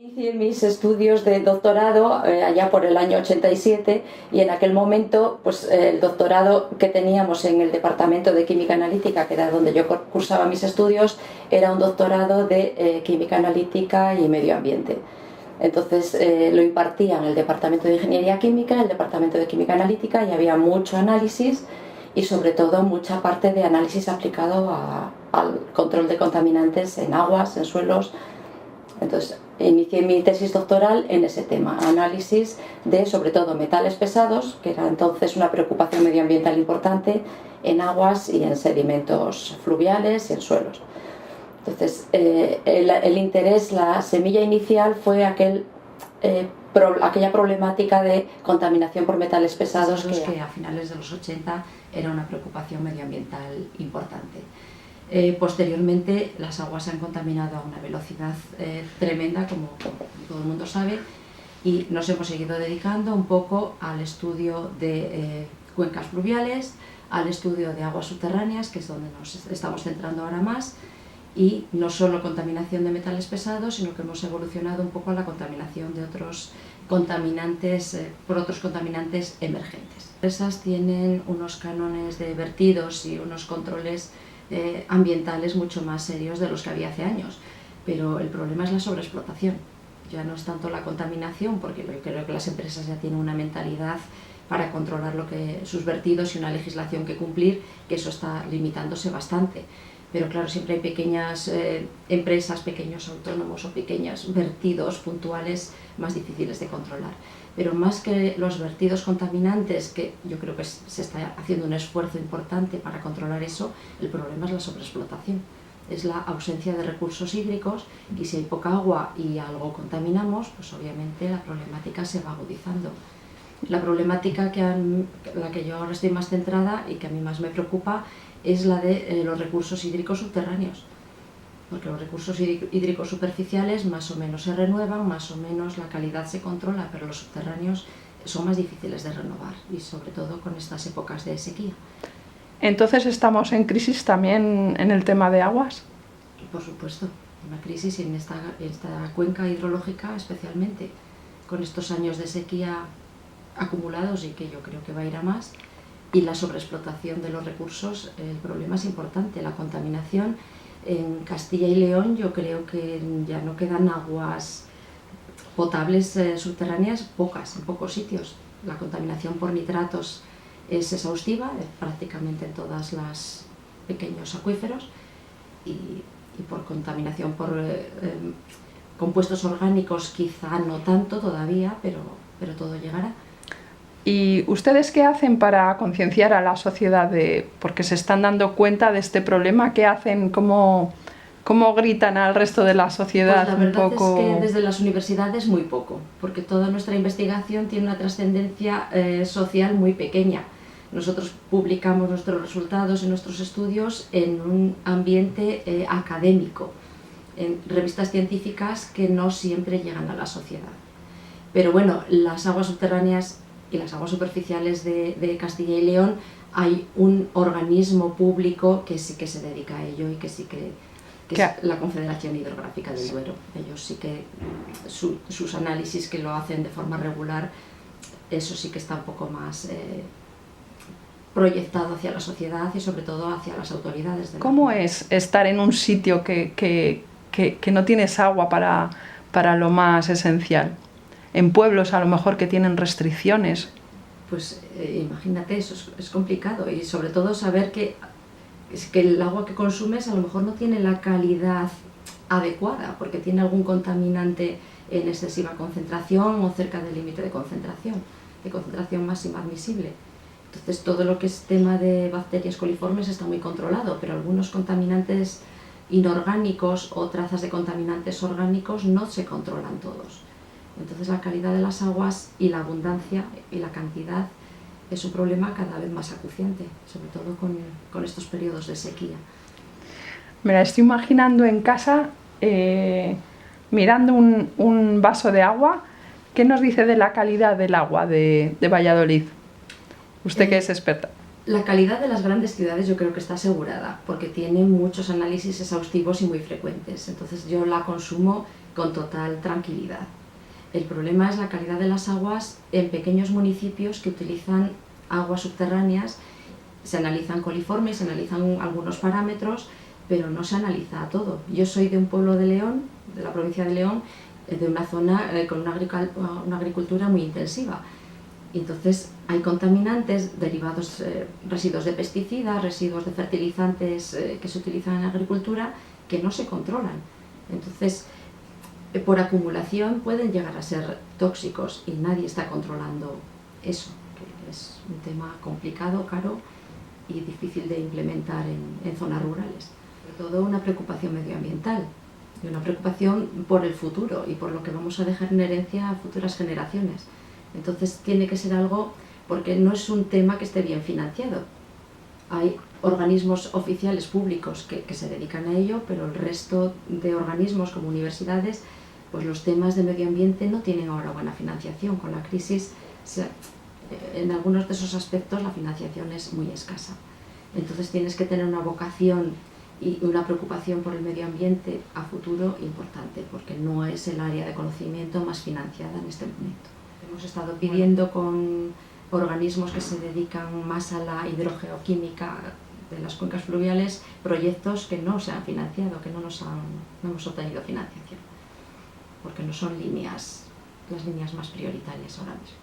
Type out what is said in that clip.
Inicié mis estudios de doctorado allá por el año 87 y en aquel momento pues, el doctorado que teníamos en el Departamento de Química Analítica, que era donde yo cursaba mis estudios, era un doctorado de Química Analítica y Medio Ambiente. Entonces lo impartía en el Departamento de Ingeniería Química, el Departamento de Química Analítica, y había mucho análisis y sobre todo mucha parte de análisis aplicado al control de contaminantes en aguas, en suelos. Entonces inicié mi tesis doctoral en ese tema, análisis de sobre todo metales pesados, que era entonces una preocupación medioambiental importante en aguas y en sedimentos fluviales y en suelos. Entonces el interés, la semilla inicial fue aquella problemática de contaminación por metales pesados que a finales de los 80 era una preocupación medioambiental importante. Posteriormente las aguas se han contaminado a una velocidad tremenda, como todo el mundo sabe, y nos hemos seguido dedicando un poco al estudio de cuencas fluviales, al estudio de aguas subterráneas, que es donde nos estamos centrando ahora más, y no solo contaminación de metales pesados, sino que hemos evolucionado un poco a la contaminación de otros contaminantes, por otros contaminantes emergentes. Las empresas tienen unos cánones de vertidos y unos controles ambientales mucho más serios de los que había hace años, pero el problema es la sobreexplotación. Ya no es tanto la contaminación, porque yo creo que las empresas ya tienen una mentalidad para controlar sus vertidos y una legislación que cumplir, que eso está limitándose bastante. Pero claro, siempre hay pequeñas empresas, pequeños autónomos o pequeños vertidos puntuales más difíciles de controlar. Pero más que los vertidos contaminantes, que yo creo que se está haciendo un esfuerzo importante para controlar eso, el problema es la sobreexplotación. Es la ausencia de recursos hídricos, y si hay poca agua y algo contaminamos, pues obviamente la problemática se va agudizando. La problemática la que yo ahora estoy más centrada y que a mí más me preocupa es la de los recursos hídricos subterráneos, porque los recursos hídricos superficiales más o menos se renuevan, más o menos la calidad se controla, pero los subterráneos son más difíciles de renovar, y sobre todo con estas épocas de sequía. Entonces estamos en crisis también en el tema de aguas. Por supuesto, una crisis en esta cuenca hidrológica especialmente, con estos años de sequía acumulados y que yo creo que va a ir a más, y la sobreexplotación de los recursos. El problema es importante, la contaminación. En Castilla y León yo creo que ya no quedan aguas potables subterráneas, en pocos sitios. La contaminación por nitratos es exhaustiva, prácticamente en todos los pequeños acuíferos, y por contaminación por compuestos orgánicos quizá no tanto todavía, pero todo llegará. ¿Y ustedes qué hacen para concienciar a la sociedad porque se están dando cuenta de este problema? ¿Qué hacen? ¿Cómo gritan al resto de la sociedad? Pues la verdad es que desde las universidades muy poco, porque toda nuestra investigación tiene una trascendencia social muy pequeña. Nosotros publicamos nuestros resultados y nuestros estudios en un ambiente académico, en revistas científicas que no siempre llegan a la sociedad. Pero bueno, las aguas subterráneas y las aguas superficiales de Castilla y León, hay un organismo público que sí que se dedica a ello, y que sí que es la Confederación Hidrográfica del Duero. Ellos sí que sus análisis, que lo hacen de forma regular, eso sí que está un poco más proyectado hacia la sociedad y sobre todo hacia las autoridades. ¿Cómo es estar en un sitio que no tienes agua para lo más esencial? En pueblos a lo mejor que tienen restricciones. Pues imagínate, eso es complicado, y sobre todo saber que el agua que consumes a lo mejor no tiene la calidad adecuada, porque tiene algún contaminante en excesiva concentración o cerca del límite de concentración máxima admisible. Entonces todo lo que es tema de bacterias coliformes está muy controlado, pero algunos contaminantes inorgánicos o trazas de contaminantes orgánicos no se controlan todos. Entonces la calidad de las aguas y la abundancia y la cantidad es un problema cada vez más acuciante, sobre todo con estos periodos de sequía. Me la estoy imaginando en casa, mirando un vaso de agua. ¿Qué nos dice de la calidad del agua de Valladolid? Usted que es experta. La calidad de las grandes ciudades yo creo que está asegurada, porque tiene muchos análisis exhaustivos y muy frecuentes. Entonces yo la consumo con total tranquilidad. El problema es la calidad de las aguas en pequeños municipios que utilizan aguas subterráneas. Se analizan coliformes, se analizan algunos parámetros, pero no se analiza todo. Yo soy de un pueblo de León, de la provincia de León, de una zona con una agricultura muy intensiva. Y entonces hay contaminantes derivados, residuos de pesticidas, residuos de fertilizantes que se utilizan en la agricultura, que no se controlan. Entonces, por acumulación pueden llegar a ser tóxicos y nadie está controlando eso, que es un tema complicado, caro y difícil de implementar en zonas rurales. Sobre todo una preocupación medioambiental y una preocupación por el futuro y por lo que vamos a dejar en herencia a futuras generaciones. Entonces tiene que ser algo, porque no es un tema que esté bien financiado. Hay organismos oficiales públicos que se dedican a ello, pero el resto de organismos como universidades, pues los temas de medio ambiente no tienen ahora buena financiación. Con la crisis, en algunos de esos aspectos la financiación es muy escasa. Entonces tienes que tener una vocación y una preocupación por el medio ambiente a futuro importante, porque no es el área de conocimiento más financiada en este momento. Hemos estado pidiendo con organismos que se dedican más a la hidrogeoquímica de las cuencas fluviales proyectos que no se han financiado, que no hemos obtenido financiación, porque no son las líneas más prioritarias ahora mismo.